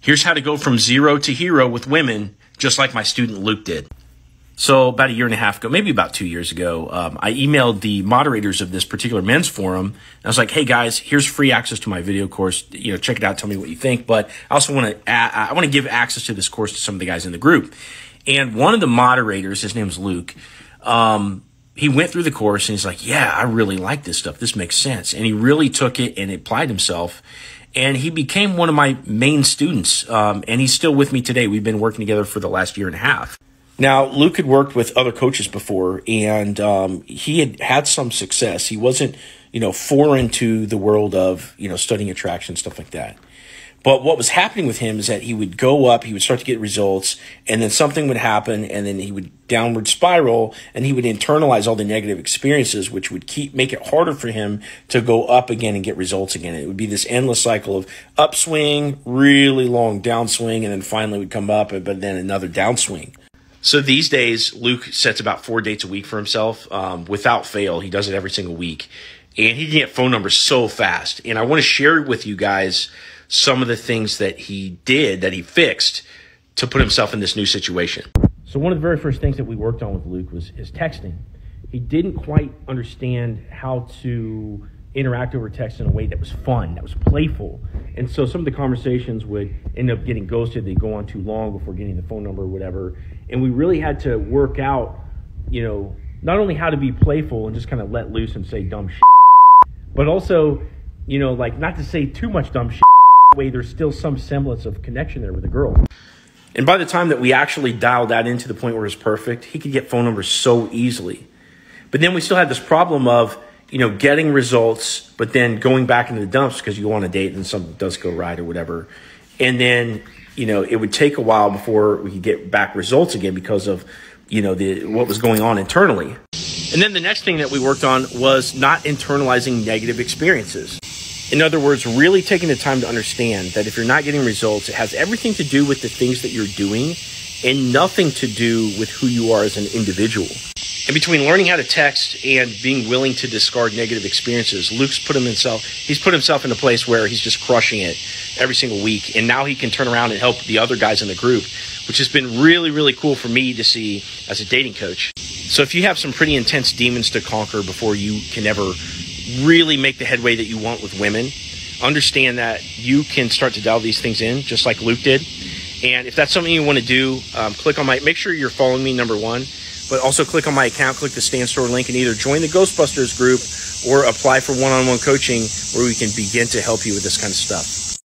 Here's how to go from zero to hero with women, just like my student Luke did. So about a year and a half ago, maybe about 2 years ago, I emailed the moderators of this particular men's forum. And I was like, hey guys, here's free access to my video course. Check it out. Tell me what you think. But I also want to give access to this course to some of the guys in the group. And one of the moderators, his name is Luke, he went through the course and he's like, yeah, I really like this stuff. This makes sense. And he really took it and applied himself. And he became one of my main students. And he's still with me today. We've been working together for the last year and a half. Now, Luke had worked with other coaches before, and he had some success. He wasn't, foreign to the world of, studying attraction, stuff like that. But what was happening with him is that he would go up, he would start to get results, and then something would happen, and then he would downward spiral, and he would internalize all the negative experiences, which would make it harder for him to go up again and get results again. It would be this endless cycle of upswing, really long downswing, and then finally would come up, but then another downswing. So these days, Luke sets about 4 dates a week for himself without fail. He does it every single week. And he can get phone numbers so fast. And I want to share with you guys some of the things that he did, that he fixed to put himself in this new situation. So one of the very first things that we worked on with Luke was his texting. He didn't quite understand how to interact over text in a way that was fun, that was playful. And so some of the conversations would end up getting ghosted. They'd go on too long before getting the phone number or whatever. And we really had to work out, not only how to be playful and just kind of let loose and say dumb shit, but also, not to say too much dumb shit. That way there's still some semblance of connection there with the girl. And by the time that we actually dialed that into the point where it's perfect, he could get phone numbers so easily. But then we still had this problem of, getting results, but then going back into the dumps because you go on a date and something does go right or whatever. And then, it would take a while before we could get back results again because of, what was going on internally. And then the next thing that we worked on was not internalizing negative experiences. In other words, really taking the time to understand that if you're not getting results, it has everything to do with the things that you're doing and nothing to do with who you are as an individual. And between learning how to text and being willing to discard negative experiences, Luke's put himself in a place where he's just crushing it every single week. And now he can turn around and help the other guys in the group, which has been really, really cool for me to see as a dating coach. So if you have some pretty intense demons to conquer before you can ever really make the headway that you want with women, understand that you can start to dial these things in just like Luke did. And if that's something you want to do, make sure you're following me, number one. But also click on my account, click the Stan Store link, and either join the Ghostbusters group or apply for one-on-one coaching where we can begin to help you with this kind of stuff.